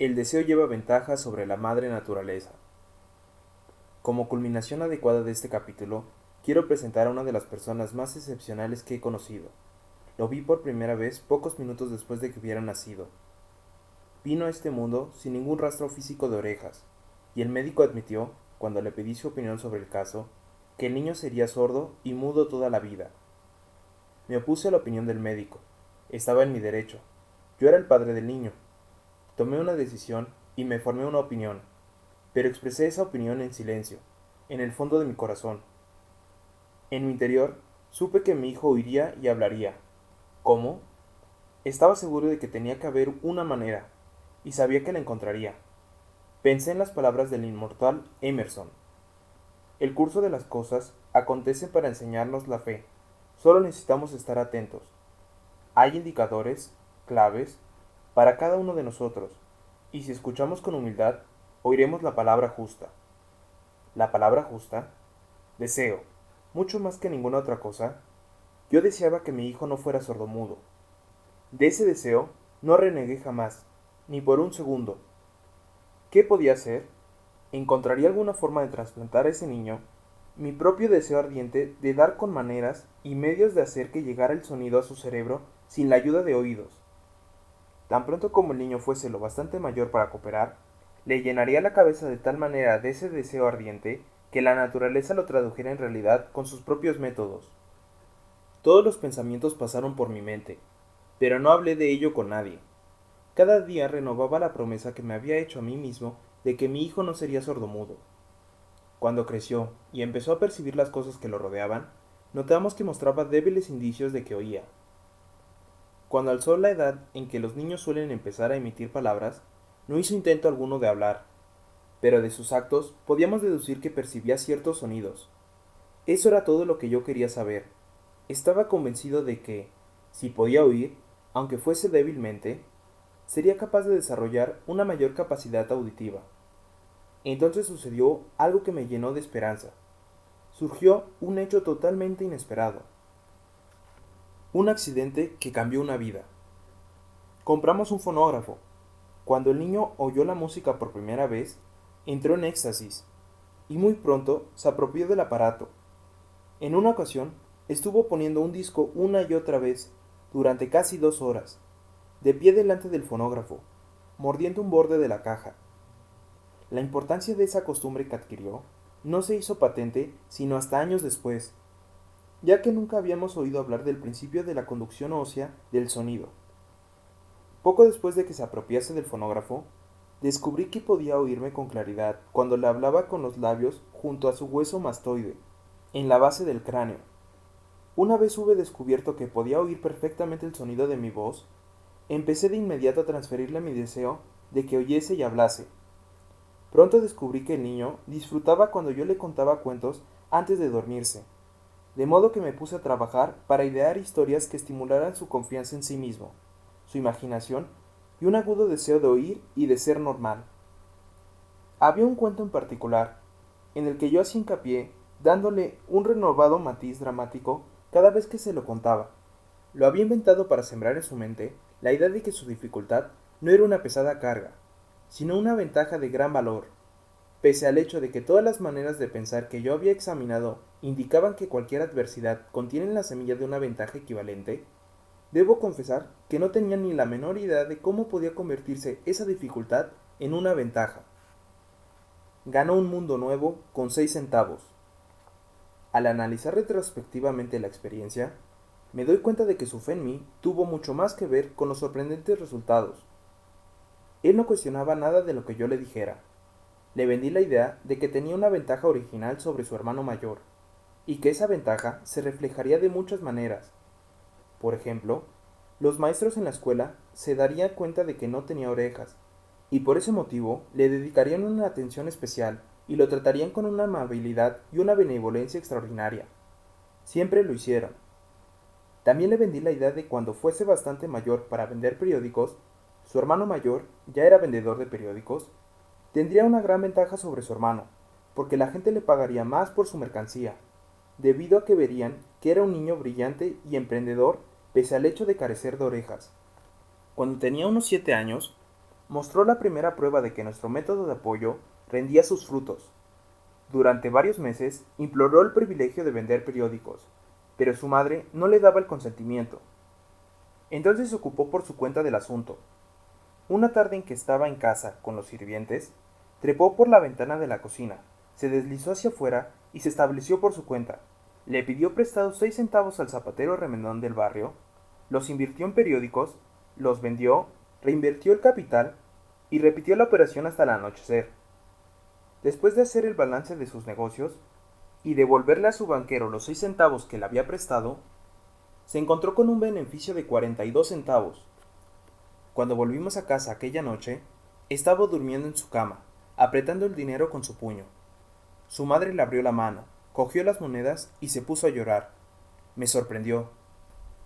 El deseo lleva ventaja sobre la madre naturaleza. Como culminación adecuada de este capítulo, quiero presentar a una de las personas más excepcionales que he conocido. Lo vi por primera vez pocos minutos después de que hubiera nacido. Vino a este mundo sin ningún rastro físico de orejas, y el médico admitió, cuando le pedí su opinión sobre el caso, que el niño sería sordo y mudo toda la vida. Me opuse a la opinión del médico. Estaba en mi derecho. Yo era el padre del niño. Tomé una decisión y me formé una opinión, pero expresé esa opinión en silencio, en el fondo de mi corazón. En mi interior, supe que mi hijo oiría y hablaría. ¿Cómo? Estaba seguro de que tenía que haber una manera, y sabía que la encontraría. Pensé en las palabras del inmortal Emerson. El curso de las cosas acontece para enseñarnos la fe. Solo necesitamos estar atentos. Hay indicadores, claves, para cada uno de nosotros, y si escuchamos con humildad, oiremos la palabra justa. La palabra justa, deseo, mucho más que ninguna otra cosa, yo deseaba que mi hijo no fuera sordomudo. De ese deseo no renegué jamás, ni por un segundo. ¿Qué podía hacer? ¿Encontraría alguna forma de trasplantar a ese niño? Mi propio deseo ardiente de dar con maneras y medios de hacer que llegara el sonido a su cerebro sin la ayuda de oídos. Tan pronto como el niño fuese lo bastante mayor para cooperar, le llenaría la cabeza de tal manera de ese deseo ardiente que la naturaleza lo tradujera en realidad con sus propios métodos. Todos los pensamientos pasaron por mi mente, pero no hablé de ello con nadie. Cada día renovaba la promesa que me había hecho a mí mismo de que mi hijo no sería sordomudo. Cuando creció y empezó a percibir las cosas que lo rodeaban, notamos que mostraba débiles indicios de que oía. Cuando alzó la edad en que los niños suelen empezar a emitir palabras, no hizo intento alguno de hablar, pero de sus actos podíamos deducir que percibía ciertos sonidos. Eso era todo lo que yo quería saber. Estaba convencido de que, si podía oír, aunque fuese débilmente, sería capaz de desarrollar una mayor capacidad auditiva. Entonces sucedió algo que me llenó de esperanza. Surgió un hecho totalmente inesperado. Un accidente que cambió una vida. Compramos un fonógrafo. Cuando el niño oyó la música por primera vez, entró en éxtasis y muy pronto se apropió del aparato. En una ocasión, estuvo poniendo un disco una y otra vez durante casi 2 horas, de pie delante del fonógrafo, mordiendo un borde de la caja. La importancia de esa costumbre que adquirió no se hizo patente sino hasta años después, ya que nunca habíamos oído hablar del principio de la conducción ósea del sonido. Poco después de que se apropiase del fonógrafo, descubrí que podía oírme con claridad cuando le hablaba con los labios junto a su hueso mastoide, en la base del cráneo. Una vez hube descubierto que podía oír perfectamente el sonido de mi voz, empecé de inmediato a transferirle mi deseo de que oyese y hablase. Pronto descubrí que el niño disfrutaba cuando yo le contaba cuentos antes de dormirse, de modo que me puse a trabajar para idear historias que estimularan su confianza en sí mismo, su imaginación y un agudo deseo de oír y de ser normal. Había un cuento en particular, en el que yo hacía hincapié, dándole un renovado matiz dramático cada vez que se lo contaba. Lo había inventado para sembrar en su mente la idea de que su dificultad no era una pesada carga, sino una ventaja de gran valor. Pese al hecho de que todas las maneras de pensar que yo había examinado indicaban que cualquier adversidad contiene la semilla de una ventaja equivalente, debo confesar que no tenía ni la menor idea de cómo podía convertirse esa dificultad en una ventaja. Ganó un mundo nuevo con 6 centavos. Al analizar retrospectivamente la experiencia, me doy cuenta de que su fe en mí tuvo mucho más que ver con los sorprendentes resultados. Él no cuestionaba nada de lo que yo le dijera. Le vendí la idea de que tenía una ventaja original sobre su hermano mayor, y que esa ventaja se reflejaría de muchas maneras. Por ejemplo, los maestros en la escuela se darían cuenta de que no tenía orejas, y por ese motivo le dedicarían una atención especial y lo tratarían con una amabilidad y una benevolencia extraordinaria. Siempre lo hicieron. También le vendí la idea de cuando fuese bastante mayor para vender periódicos, su hermano mayor ya era vendedor de periódicos, tendría una gran ventaja sobre su hermano, porque la gente le pagaría más por su mercancía, debido a que verían que era un niño brillante y emprendedor pese al hecho de carecer de orejas. Cuando tenía unos 7 años, mostró la primera prueba de que nuestro método de apoyo rendía sus frutos. Durante varios meses imploró el privilegio de vender periódicos, pero su madre no le daba el consentimiento. Entonces se ocupó por su cuenta del asunto. Una tarde en que estaba en casa con los sirvientes, trepó por la ventana de la cocina, se deslizó hacia afuera y se estableció por su cuenta. Le pidió prestados 6 centavos al zapatero remendón del barrio, los invirtió en periódicos, los vendió, reinvirtió el capital y repitió la operación hasta el anochecer. Después de hacer el balance de sus negocios y devolverle a su banquero los 6 centavos que le había prestado, se encontró con un beneficio de 42 centavos. Cuando volvimos a casa aquella noche, estaba durmiendo en su cama, apretando el dinero con su puño. Su madre le abrió la mano, cogió las monedas y se puso a llorar. Me sorprendió.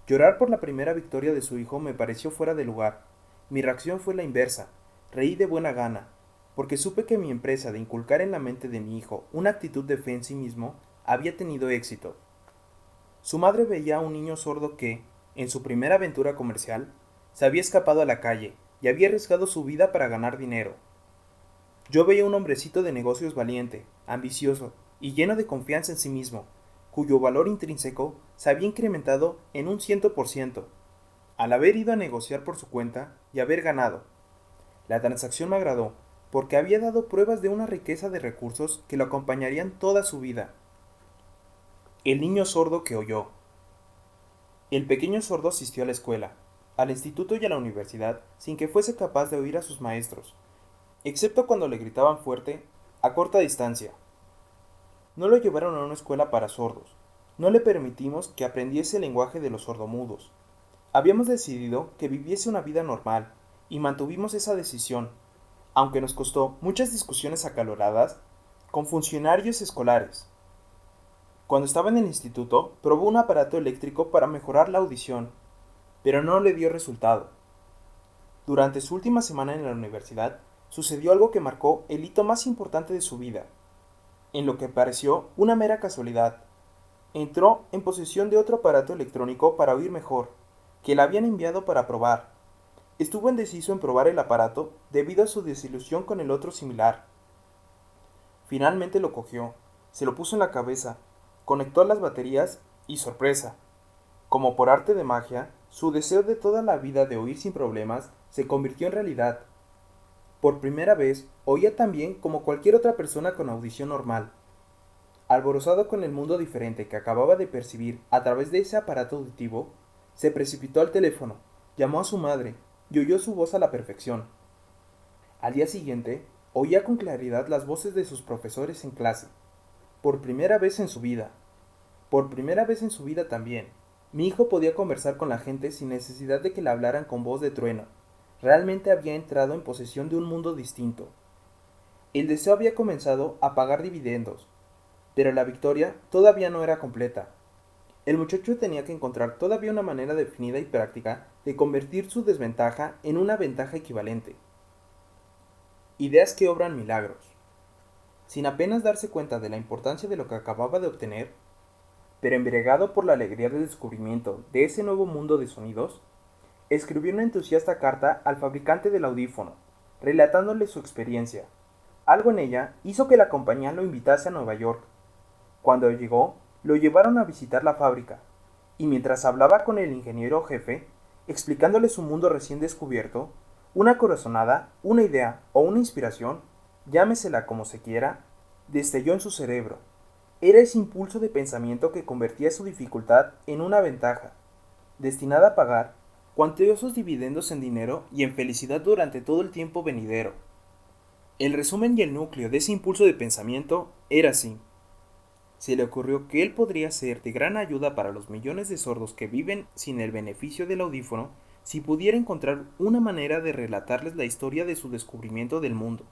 Llorar por la primera victoria de su hijo me pareció fuera de lugar. Mi reacción fue la inversa. Reí de buena gana, porque supe que mi empresa de inculcar en la mente de mi hijo una actitud de fe en sí mismo había tenido éxito. Su madre veía a un niño sordo que, en su primera aventura comercial, se había escapado a la calle y había arriesgado su vida para ganar dinero. Yo veía un hombrecito de negocios valiente, ambicioso y lleno de confianza en sí mismo, cuyo valor intrínseco se había incrementado en un 100%, al haber ido a negociar por su cuenta y haber ganado. La transacción me agradó, porque había dado pruebas de una riqueza de recursos que lo acompañarían toda su vida. El niño sordo que oyó. El pequeño sordo asistió a la escuela, al instituto y a la universidad sin que fuese capaz de oír a sus maestros, excepto cuando le gritaban fuerte, a corta distancia. No lo llevaron a una escuela para sordos. No le permitimos que aprendiese el lenguaje de los sordomudos. Habíamos decidido que viviese una vida normal, y mantuvimos esa decisión, aunque nos costó muchas discusiones acaloradas con funcionarios escolares. Cuando estaba en el instituto, probó un aparato eléctrico para mejorar la audición, pero no le dio resultado. Durante su última semana en la universidad, sucedió algo que marcó el hito más importante de su vida. En lo que pareció una mera casualidad, entró en posesión de otro aparato electrónico para oír mejor, que le habían enviado para probar. Estuvo indeciso en probar el aparato debido a su desilusión con el otro similar. Finalmente lo cogió, se lo puso en la cabeza, conectó las baterías y sorpresa. Como por arte de magia, su deseo de toda la vida de oír sin problemas se convirtió en realidad. Por primera vez, oía tan bien como cualquier otra persona con audición normal. Alborozado con el mundo diferente que acababa de percibir a través de ese aparato auditivo, se precipitó al teléfono, llamó a su madre y oyó su voz a la perfección. Al día siguiente, oía con claridad las voces de sus profesores en clase. Por primera vez en su vida. Por primera vez en su vida también. Mi hijo podía conversar con la gente sin necesidad de que le hablaran con voz de trueno. Realmente había entrado en posesión de un mundo distinto. El deseo había comenzado a pagar dividendos, pero la victoria todavía no era completa. El muchacho tenía que encontrar todavía una manera definida y práctica de convertir su desventaja en una ventaja equivalente. Ideas que obran milagros. Sin apenas darse cuenta de la importancia de lo que acababa de obtener, pero embriagado por la alegría del descubrimiento de ese nuevo mundo de sonidos, escribió una entusiasta carta al fabricante del audífono, relatándole su experiencia. Algo en ella hizo que la compañía lo invitase a Nueva York. Cuando llegó, lo llevaron a visitar la fábrica, y mientras hablaba con el ingeniero jefe, explicándole su mundo recién descubierto, una corazonada, una idea o una inspiración, llámesela como se quiera, destelló en su cerebro. Era ese impulso de pensamiento que convertía su dificultad en una ventaja, destinada a pagar cuantiosos dividendos en dinero y en felicidad durante todo el tiempo venidero. El resumen y el núcleo de ese impulso de pensamiento era así. Se le ocurrió que él podría ser de gran ayuda para los millones de sordos que viven sin el beneficio del audífono si pudiera encontrar una manera de relatarles la historia de su descubrimiento del mundo.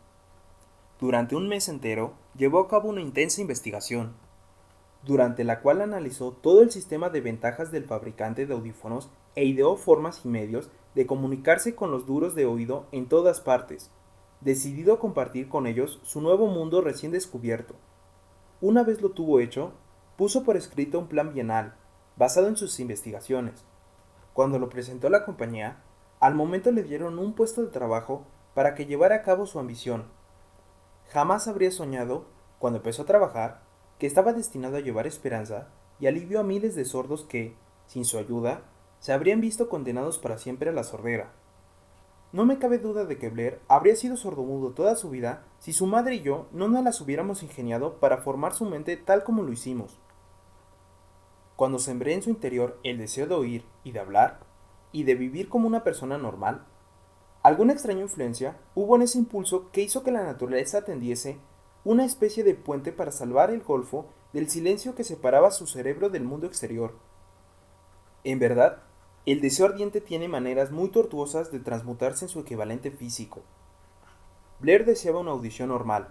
Durante un mes entero, llevó a cabo una intensa investigación, durante la cual analizó todo el sistema de ventajas del fabricante de audífonos e ideó formas y medios de comunicarse con los duros de oído en todas partes, decidido a compartir con ellos su nuevo mundo recién descubierto. Una vez lo tuvo hecho, puso por escrito un plan bienal, basado en sus investigaciones. Cuando lo presentó a la compañía, al momento le dieron un puesto de trabajo para que llevara a cabo su ambición. Jamás habría soñado, cuando empezó a trabajar, que estaba destinado a llevar esperanza y alivio a miles de sordos que, sin su ayuda, se habrían visto condenados para siempre a la sordera. No me cabe duda de que Blair habría sido sordomudo toda su vida si su madre y yo no nos las hubiéramos ingeniado para formar su mente tal como lo hicimos. Cuando sembré en su interior el deseo de oír y de hablar, y de vivir como una persona normal, alguna extraña influencia hubo en ese impulso que hizo que la naturaleza tendiese una especie de puente para salvar el golfo del silencio que separaba su cerebro del mundo exterior. En verdad, el deseo ardiente tiene maneras muy tortuosas de transmutarse en su equivalente físico. Blair deseaba una audición normal.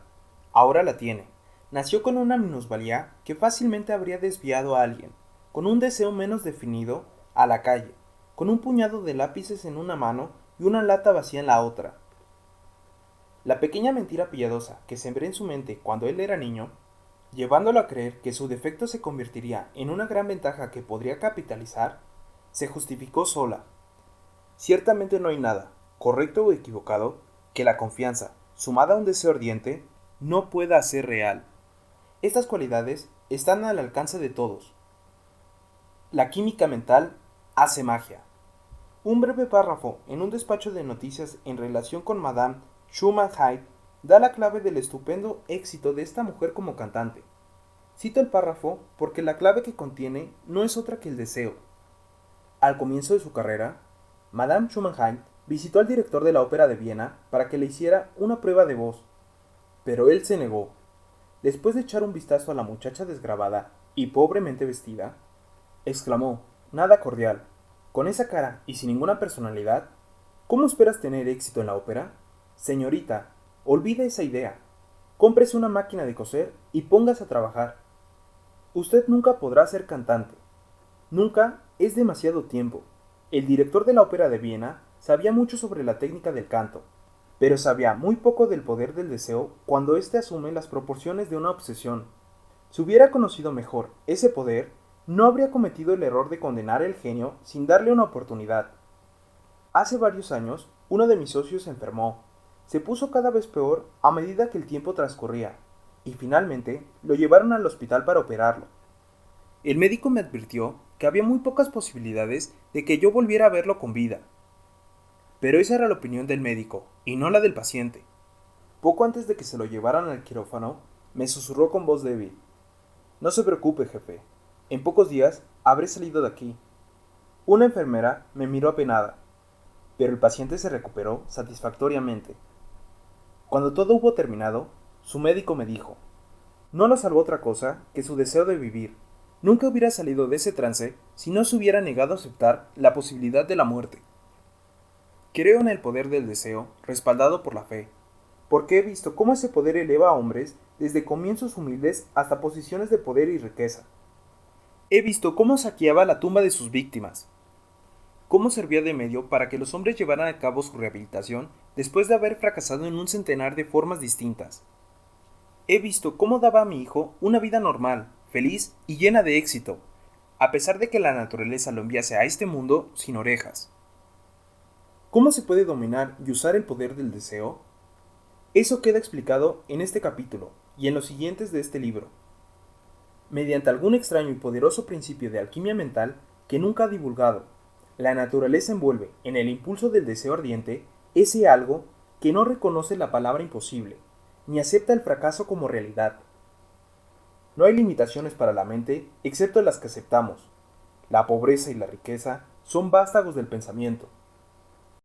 Ahora la tiene. Nació con una minusvalía que fácilmente habría desviado a alguien, con un deseo menos definido, a la calle, con un puñado de lápices en una mano y una lata vacía en la otra. La pequeña mentira piadosa que sembré en su mente cuando él era niño, llevándolo a creer que su defecto se convertiría en una gran ventaja que podría capitalizar, se justificó sola. Ciertamente no hay nada, correcto o equivocado, que la confianza, sumada a un deseo ardiente, no pueda hacer real. Estas cualidades están al alcance de todos. La química mental hace magia. Un breve párrafo en un despacho de noticias en relación con Madame Schumann Hyde da la clave del estupendo éxito de esta mujer como cantante. Cito el párrafo porque la clave que contiene no es otra que el deseo. Al comienzo de su carrera, Madame Schumann visitó al director de la ópera de Viena para que le hiciera una prueba de voz, pero él se negó. Después de echar un vistazo a la muchacha desgravada y pobremente vestida, exclamó, nada cordial, con esa cara y sin ninguna personalidad, ¿cómo esperas tener éxito en la ópera? Señorita, olvide esa idea. Cómprese una máquina de coser y póngase a trabajar. Usted nunca podrá ser cantante. Nunca es demasiado tiempo. El director de la ópera de Viena sabía mucho sobre la técnica del canto, pero sabía muy poco del poder del deseo cuando éste asume las proporciones de una obsesión. Si hubiera conocido mejor ese poder, no habría cometido el error de condenar el genio sin darle una oportunidad. Hace varios años, uno de mis socios se enfermó. Se puso cada vez peor a medida que el tiempo transcurría, y finalmente lo llevaron al hospital para operarlo. El médico me advirtió que había muy pocas posibilidades de que yo volviera a verlo con vida. Pero esa era la opinión del médico, y no la del paciente. Poco antes de que se lo llevaran al quirófano, me susurró con voz débil. No se preocupe, jefe. En pocos días habré salido de aquí. Una enfermera me miró apenada, pero el paciente se recuperó satisfactoriamente. Cuando todo hubo terminado, su médico me dijo, no lo salvó otra cosa que su deseo de vivir. Nunca hubiera salido de ese trance si no se hubiera negado a aceptar la posibilidad de la muerte. Creo en el poder del deseo, respaldado por la fe, porque he visto cómo ese poder eleva a hombres desde comienzos humildes hasta posiciones de poder y riqueza. He visto cómo saqueaba la tumba de sus víctimas, cómo servía de medio para que los hombres llevaran a cabo su rehabilitación después de haber fracasado en un centenar de formas distintas. He visto cómo daba a mi hijo una vida normal, feliz y llena de éxito, a pesar de que la naturaleza lo enviase a este mundo sin orejas. ¿Cómo se puede dominar y usar el poder del deseo? Eso queda explicado en este capítulo y en los siguientes de este libro. Mediante algún extraño y poderoso principio de alquimia mental que nunca ha divulgado, la naturaleza envuelve en el impulso del deseo ardiente ese algo que no reconoce la palabra imposible, ni acepta el fracaso como realidad. No hay limitaciones para la mente excepto las que aceptamos. La pobreza y la riqueza son vástagos del pensamiento.